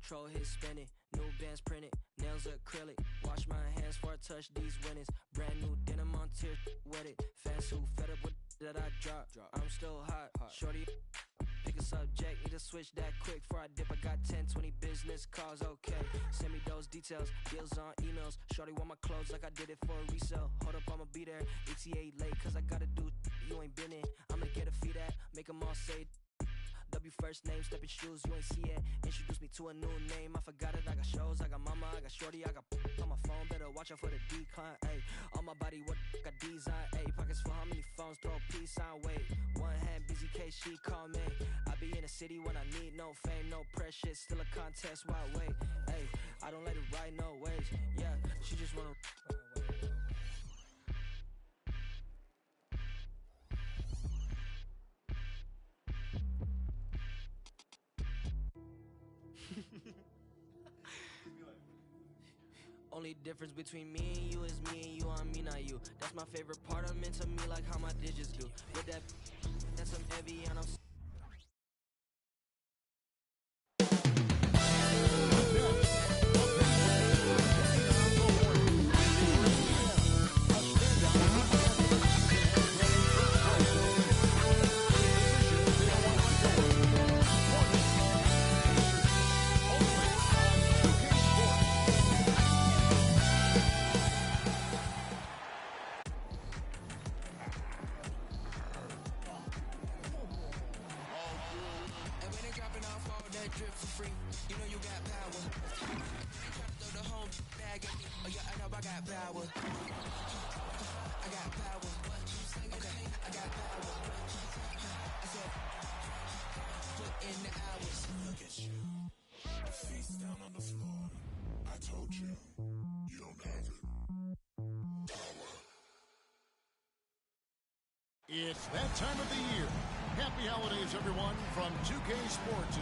control hit spinning. New bands printed, nails acrylic. Wash my hands before I touch these winnings. Brand new denim on tier with it. Fans who fed up with that I drop. I'm still hot. Shorty, pick a subject. Need to switch that quick before I dip. I got 10, 20 business calls. Okay, send me those details. Deals on emails. Shorty want my clothes like I did it for a resale. Hold up, I'ma be there. ETA late, cause I gotta do you ain't been in. I'ma get a feed at. Make them all say W first name, stepping shoes, you ain't see it. Introduce me to a new name, I forgot it. I got shows, I got mama, I got shorty, I got on my phone. Better watch out for the decline, ayy. On my body, what got design, ayy. Pockets full, how many phones, throw a peace sign, wait. One hand, busy case, she call me. I be in the city when I need no fame, no pressure, still a contest, why wait, ayy. I don't let it ride no waves, yeah. She just wanna Only difference between me and you is me and you on me, not you. That's my favorite part, I'm into me like how my digits do. With that's some heavy and I'm It's that time of the year. Happy holidays, everyone, from 2K Sports.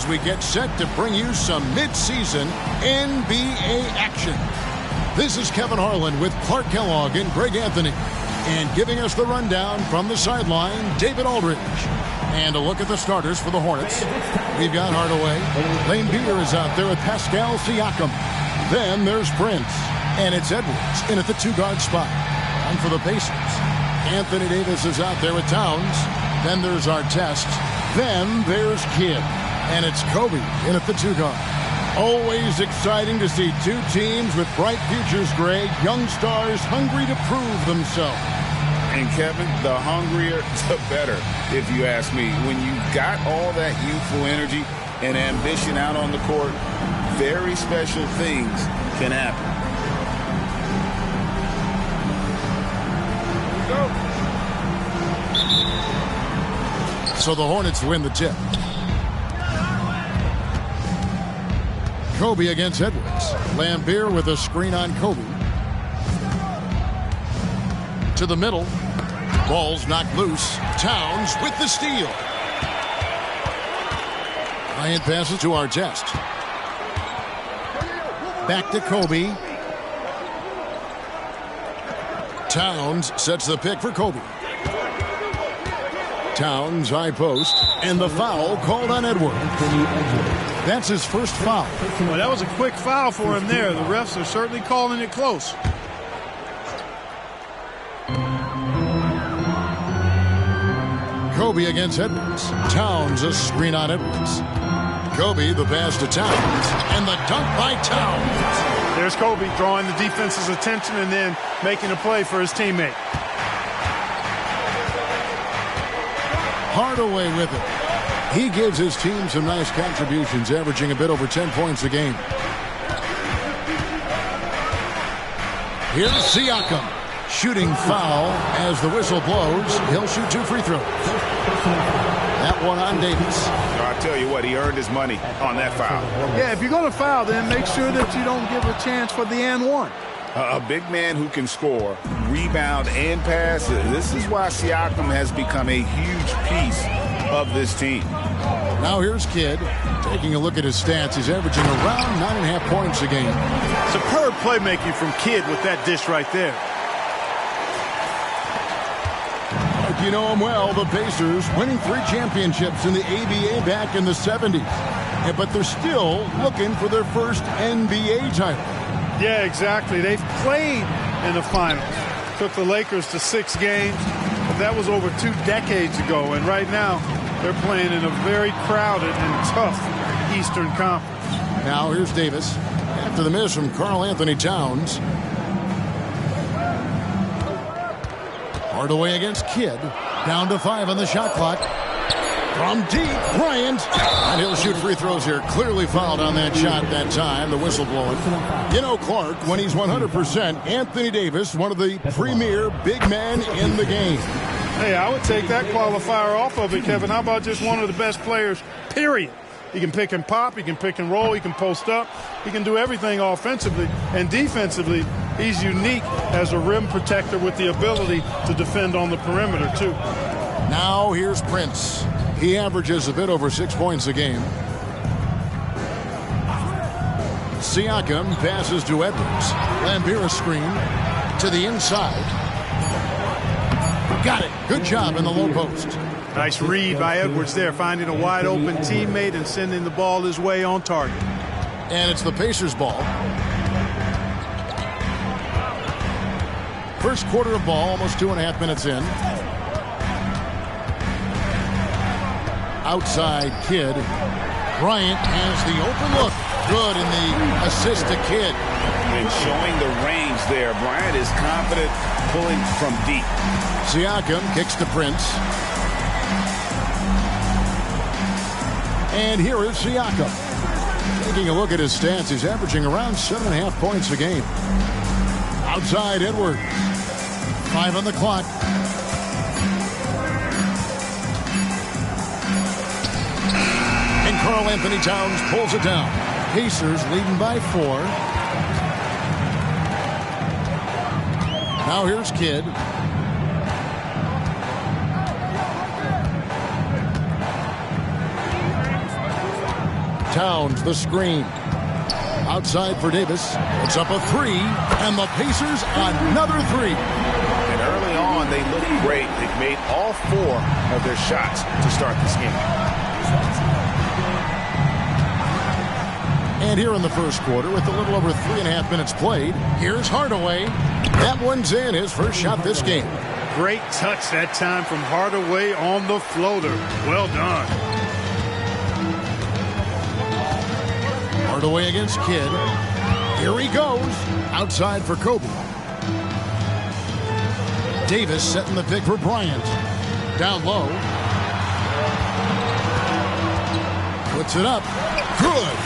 We get set to bring you some mid-season NBA action. This is Kevin Harlan with Clark Kellogg and Greg Anthony. And giving us the rundown from the sideline, David Aldridge. And a look at the starters for the Hornets. We've got Hardaway. Lane Beer is out there with Pascal Siakam. Then there's Prince. And it's Edwards in at the two-guard spot. And for the Pacers, Anthony Davis is out there with Towns. Then there's Artest. Then there's Kidd. And it's Kobe in at the two-guard. Always exciting to see two teams with bright futures, Greg. Young stars hungry to prove themselves. And, Kevin, the hungrier, the better, if you ask me. When you've got all that youthful energy and ambition out on the court, very special things can happen. So the Hornets win the tip. Kobe against Edwards. Lambeer with a screen on Kobe. To the middle. Ball's knocked loose. Towns with the steal. Bryant passes to Artest. Back to Kobe. Towns sets the pick for Kobe. Towns high post. And the foul called on Edwards. That's his first foul. Well, that was a quick foul for him there. The refs are certainly calling it close. Kobe against Edwards. Towns a screen on Edwards. Kobe the pass to Towns. And the dunk by Towns. There's Kobe drawing the defense's attention and then making a play for his teammate. Hardaway with it. He gives his team some nice contributions, averaging a bit over 10 points a game. Here's Siakam. Shooting foul as the whistle blows. He'll shoot 2 free throws. That one on Davis. I'll tell you what, he earned his money on that foul. Yeah, if you're going to foul, then make sure that you don't give a chance for the and one. A big man who can score, rebound, and pass. This is why Siakam has become a huge piece of this team. Now here's Kidd. Taking a look at his stats, he's averaging around 9.5 points a game. Superb playmaking from Kidd with that dish right there. Like you know him well, the Pacers winning 3 championships in the ABA back in the 70s. But they're still looking for their first NBA title. Yeah, exactly. They've played in the finals. Took the Lakers to 6 games. But that was over 2 decades ago. And right now, they're playing in a very crowded and tough Eastern Conference. Now here's Davis. After the miss from Karl Anthony Towns. Hardaway against Kidd. Down to 5 on the shot clock. From deep, Bryant. And he'll shoot free throws here. Clearly fouled on that shot that time. The whistle blowing. You know, Clark, when he's 100%, Anthony Davis, one of the premier big men in the game. Hey, I would take that qualifier off of it, Kevin. How about just one of the best players, period? He can pick and pop. He can pick and roll. He can post up. He can do everything offensively. And defensively, he's unique as a rim protector with the ability to defend on the perimeter, too. Now here's Prince. He averages a bit over 6 points a game. Siakam passes to Edwards. Lambira screen to the inside. Got it. Good job in the low post. Nice read by Edwards there, finding a wide open teammate and sending the ball his way on target. And it's the Pacers' ball. First quarter of ball, almost 2.5 minutes in. Outside Kidd. Bryant has the open look. Good in the assist to Kidd. And showing the range there. Bryant is confident pulling from deep. Siakam kicks to Prince. And here is Siakam. Taking a look at his stats, he's averaging around 7.5 points a game. Outside Edwards. 5 on the clock. And Karl Anthony Towns pulls it down. Pacers leading by 4. Now here's Kidd. Towns, the screen. Outside for Davis. It's up a 3. And the Pacers another 3. And early on, they look great. They've made all 4 of their shots to start this game. And here in the first quarter, with a little over 3.5 minutes played, here's Hardaway. That one's in, his first shot this game. Great touch that time from Hardaway on the floater. Well done. Hardaway against Kidd. Here he goes. Outside for Kobe. Davis setting the pick for Bryant. Down low. Puts it up. Good.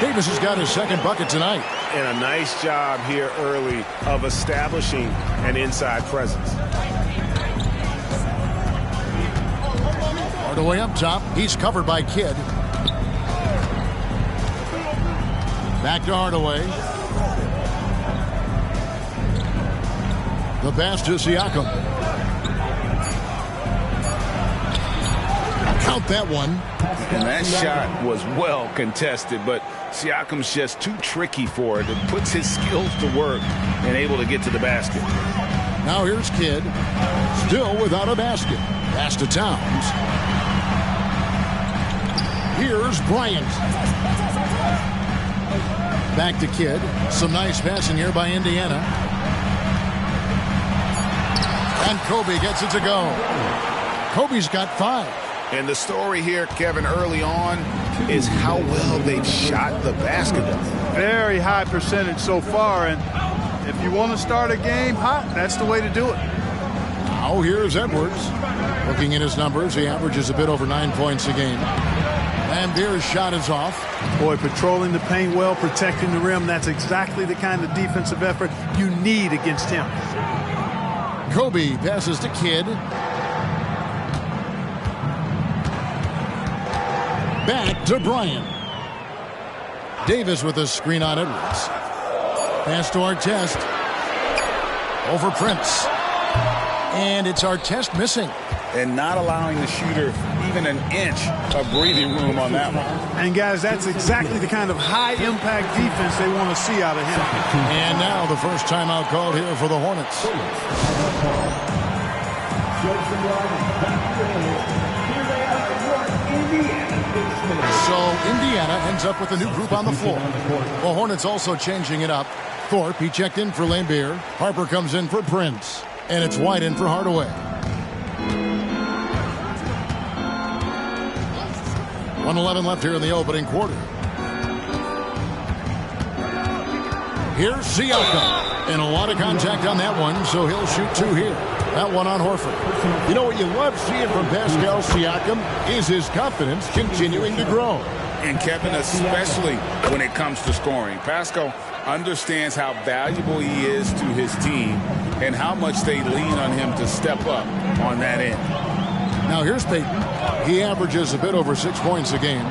Davis has got his second bucket tonight. And a nice job here early of establishing an inside presence. Hardaway up top. He's covered by Kidd. Back to Hardaway. The pass to Siakam. Count that one. And that shot was well contested, but Siakam's just too tricky for it. It puts his skills to work and able to get to the basket. Now here's Kidd. Still without a basket. Pass to Towns. Here's Bryant. Back to Kidd. Some nice passing here by Indiana. And Kobe gets it to go. Kobe's got 5. And the story here, Kevin, early on is how well they've shot the basketball. Very high percentage so far, and if you want to start a game hot, that's the way to do it. Now here's Edwards. Looking at his numbers, he averages a bit over 9 points a game. Lambier's shot is off. Boy, patrolling the paint well, protecting the rim. That's exactly the kind of defensive effort you need against him. Kobe passes to Kidd. Back to Bryant. Davis with a screen on Edwards. Pass to Artest. Over Prince. And it's Artest missing. And not allowing the shooter even an inch of breathing room on that one. And, guys, that's exactly the kind of high-impact defense they want to see out of him. And now the first timeout called here for the Hornets. So Indiana ends up with a new group on the floor. The Hornets also changing it up. Thorpe, he checked in for Lambier. Harper comes in for Prince. And it's White in for Hardaway. 1:11 left here in the opening quarter. Here's Siakam. And a lot of contact on that one, so he'll shoot 2 here. That one on Horford. You know what you love seeing from Pascal Siakam is his confidence continuing to grow. And Kevin, especially when it comes to scoring. Pascal understands how valuable he is to his team and how much they lean on him to step up on that end. Now here's Payton. He averages a bit over 6 points a game.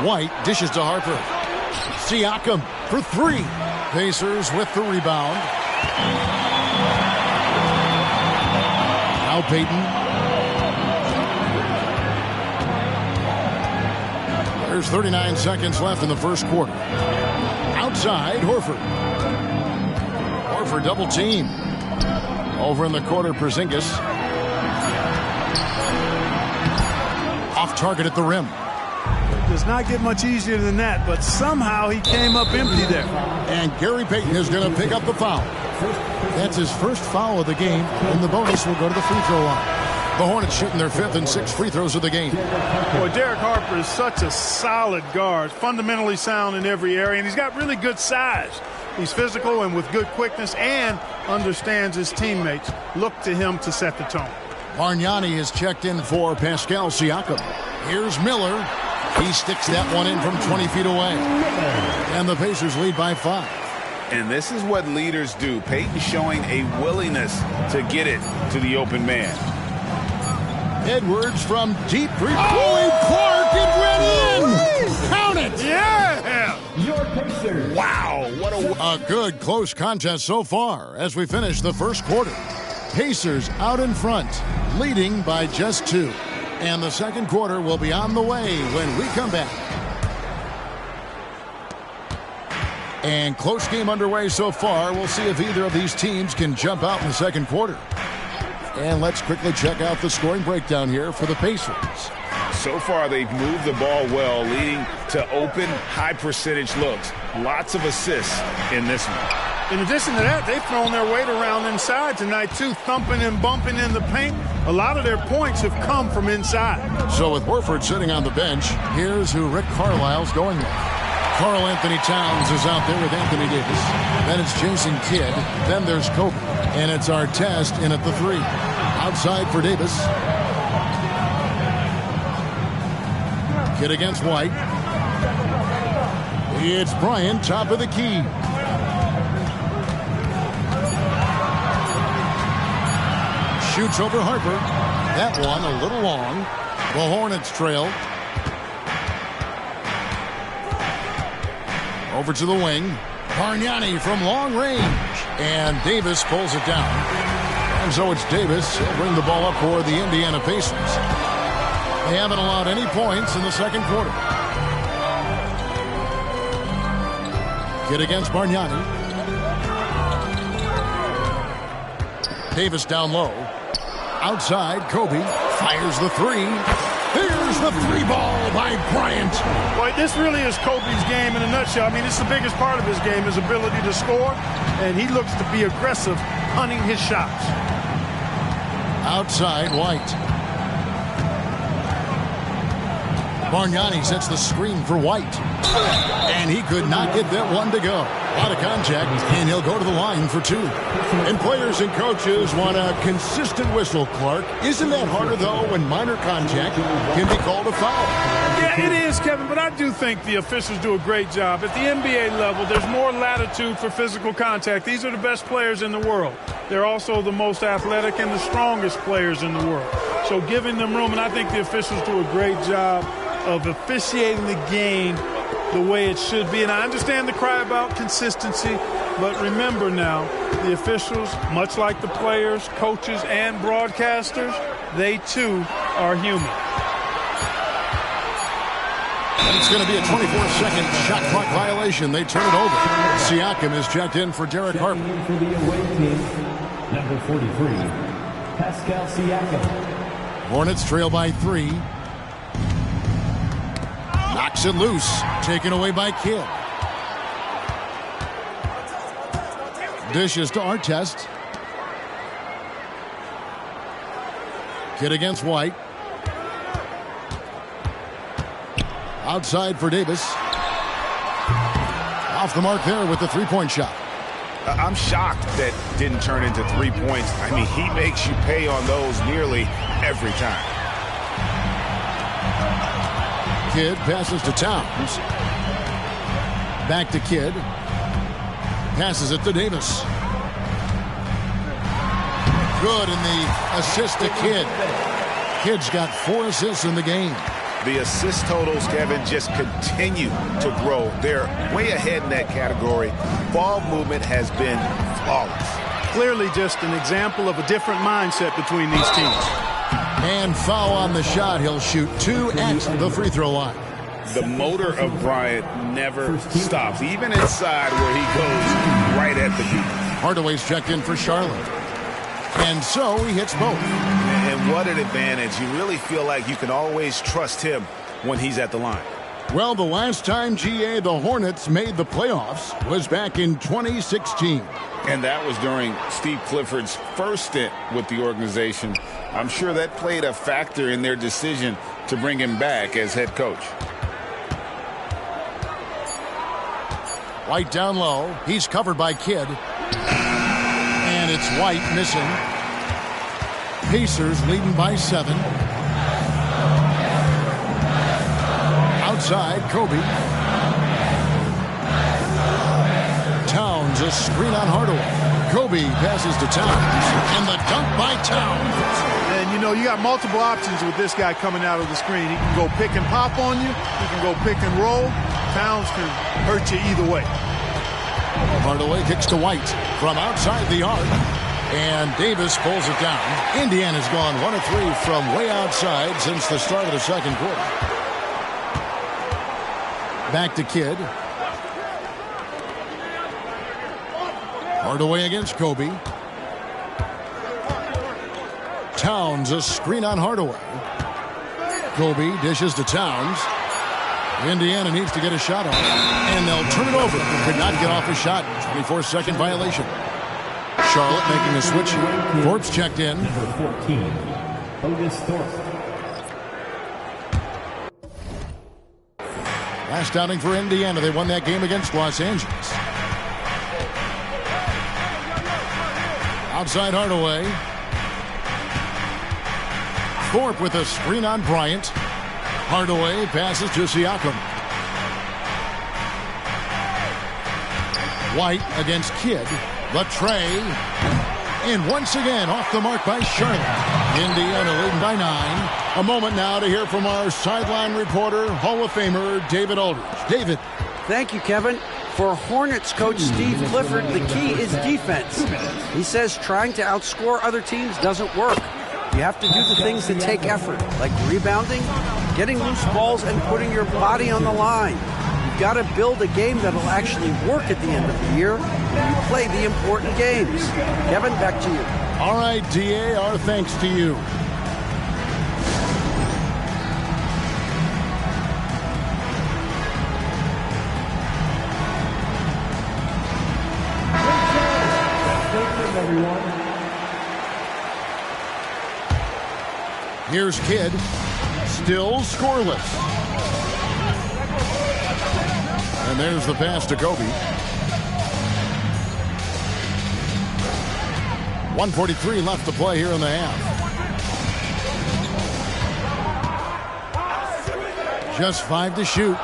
White dishes to Harper. Siakam for 3. Pacers with the rebound. Now Payton. There's 39 seconds left in the first quarter. Outside, Horford. Horford double team. Over in the corner, Porzingis. Off target at the rim. Does not get much easier than that, but somehow he came up empty there. And Gary Payton is going to pick up the foul. That's his first foul of the game, and the bonus will go to the free throw line. The Hornets shooting their 5th and 6th free throws of the game. Boy, Derek Harper is such a solid guard, fundamentally sound in every area, and he's got really good size. He's physical and with good quickness and understands his teammates. Look to him to set the tone. Bargnani is checked in for Pascal Siakam. Here's Miller. He sticks that one in from 20 feet away. And the Pacers lead by 5. And this is what leaders do. Payton showing a willingness to get it to the open man. Edwards from deep three. Oh, Clark, it went in! Count it! Yeah! Your Pacers. Wow, what A good close contest so far as we finish the first quarter. Pacers out in front, leading by just 2. And the second quarter will be on the way when we come back. And close game underway so far. We'll see if either of these teams can jump out in the second quarter. And let's quickly check out the scoring breakdown here for the Pacers. So far, they've moved the ball well, leading to open, high-percentage looks. Lots of assists in this one. In addition to that, they've thrown their weight around inside tonight, too, thumping and bumping in the paint. A lot of their points have come from inside. So with Horford sitting on the bench, here's who Rick Carlisle's going with. Karl Anthony Towns is out there with Anthony Davis. Then it's Jason Kidd. Then there's Kobe. And it's Artest in at the 3. Outside for Davis. Kidd against White. It's Bryant, top of the key. Shoots over Harper. That one a little long. The Hornets trail. Over to the wing. Bargnani from long range. And Davis pulls it down. And so it's Davis. He'll bring the ball up for the Indiana Pacers. They haven't allowed any points in the second quarter. Kidd against Bargnani. Davis down low. Outside, Kobe fires the 3. Here's the 3 ball by Bryant. Boy, this really is Kobe's game in a nutshell. I mean, it's the biggest part of his game, his ability to score, and he looks to be aggressive, hunting his shots. Outside, White. Bargnani sets the screen for White. And he could not get that one to go. Out of contact, and he'll go to the line for 2. And players and coaches want a consistent whistle, Clark. Isn't that harder, though, when minor contact can be called a foul? Yeah, it is, Kevin, but I do think the officials do a great job. At the NBA level, there's more latitude for physical contact. These are the best players in the world. They're also the most athletic and the strongest players in the world. So giving them room, and I think the officials do a great job of officiating the game the way it should be. And I understand the cry about consistency, but remember now, the officials, much like the players, coaches, and broadcasters, they too are human. And it's going to be a 24-second shot clock violation. They turn it over. Siakam is checked in for Derek Harper. For the away team, number 43, Pascal Siakam. Hornets trail by 3. Knocks it loose. Taken away by Kidd. Dishes to Artest. Kidd against White. Outside for Davis. Off the mark there with the three-point shot. I'm shocked that didn't turn into 3 points. I mean, he makes you pay on those nearly every time. Kidd passes to Towns. Back to Kidd. Passes it to Davis. Good, and the assist to Kidd. Kidd's got 4 assists in the game. The assist totals, Kevin, just continue to grow. They're way ahead in that category. Ball movement has been flawless. Clearly just an example of a different mindset between these teams. And foul on the shot. He'll shoot 2 at the free throw line. The motor of Bryant never stops, even inside where he goes right at the beat. Hardaway's checked in for Charlotte. And so he hits both. And what an advantage. You really feel like you can always trust him when he's at the line. Well, the last time, GA, the Hornets made the playoffs was back in 2016. And that was during Steve Clifford's first stint with the organization. I'm sure that played a factor in their decision to bring him back as head coach. White down low. He's covered by Kidd. And it's White missing. Pacers leading by 7. Outside, Kobe. Towns, a screen on Hardaway. Kobe passes to Towns. And the dunk by Towns. And, you know, you got multiple options with this guy coming out of the screen. He can go pick and pop on you. He can go pick and roll. Towns can hurt you either way. Hardaway kicks to White from outside the arc. And Davis pulls it down. Indiana's gone 1 of 3 from way outside since the start of the second quarter. Back to Kidd. Hardaway against Kobe. Towns, a screen on Hardaway. Kobe dishes to Towns. Indiana needs to get a shot off. And they'll turn it over. Could not get off a shot. 24-second violation. Charlotte making a switch. Thorpe's checked in. Number 14, Otis Thorpe. Last outing for Indiana. They won that game against Los Angeles. Outside Hardaway. Thorpe with a screen on Bryant. Hardaway passes to Siakam. White against Kidd. The tray. And once again off the mark by Charlotte. Indiana leading by 9. A moment now to hear from our sideline reporter, Hall of Famer David Aldridge. David. Thank you, Kevin. For Hornets coach Steve Clifford, the key is defense. He says trying to outscore other teams doesn't work. You have to do the things that take effort, like rebounding, getting loose balls, and putting your body on the line. You've got to build a game that'll actually work at the end of the year. You play the important games. Kevin, back to you. All right, DA, our thanks to you. Here's Kidd, still scoreless. And there's the pass to Kobe. 1:43 left to play here in the half. Just 5 to shoot.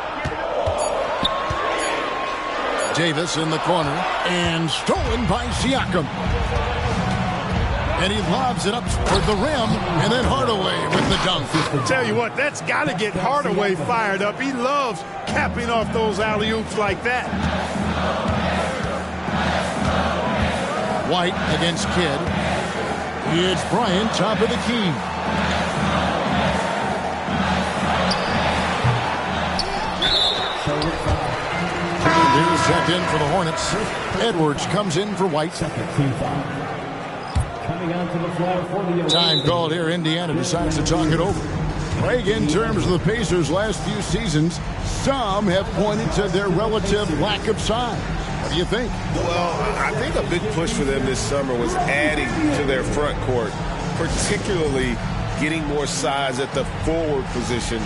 Davis in the corner and stolen by Siakam. And he lobs it up toward the rim, and then Hardaway with the dunk. Tell you what, that's got to get Hardaway fired up. He loves capping off those alley-oops like that. White against Kidd. It's Bryant, top of the key. Here's checked in for the Hornets. Edwards comes in for White. Coming onto the floor for the Time called here. Indiana decides to talk it over. Craig, in terms of the Pacers' last few seasons, some have pointed to their relative lack of size. What do you think? Well, I think a big push for them this summer was adding to their front court, particularly getting more size at the forward positions.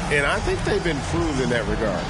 And I think they've improved in that regard.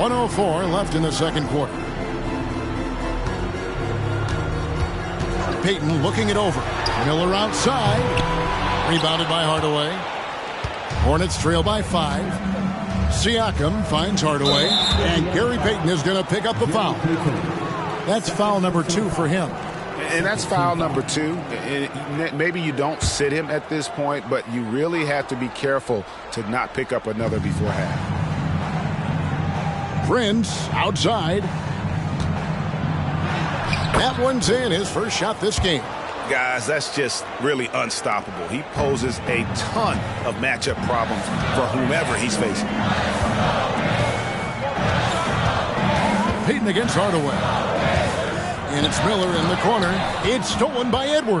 .104 left in the second quarter. Payton looking it over. Miller outside. Rebounded by Hardaway. Hornets trail by 5. Siakam finds Hardaway. And Gary Payton is going to pick up the foul. That's foul number 2 for him. And that's foul number 2. And maybe you don't sit him at this point, but you really have to be careful to not pick up another before half. Prince outside. That one's in. His first shot this game. Guys, that's just really unstoppable. He poses a ton of matchup problems for whomever he's facing. Payton against Hardaway. And it's Miller in the corner. It's stolen by Edwards.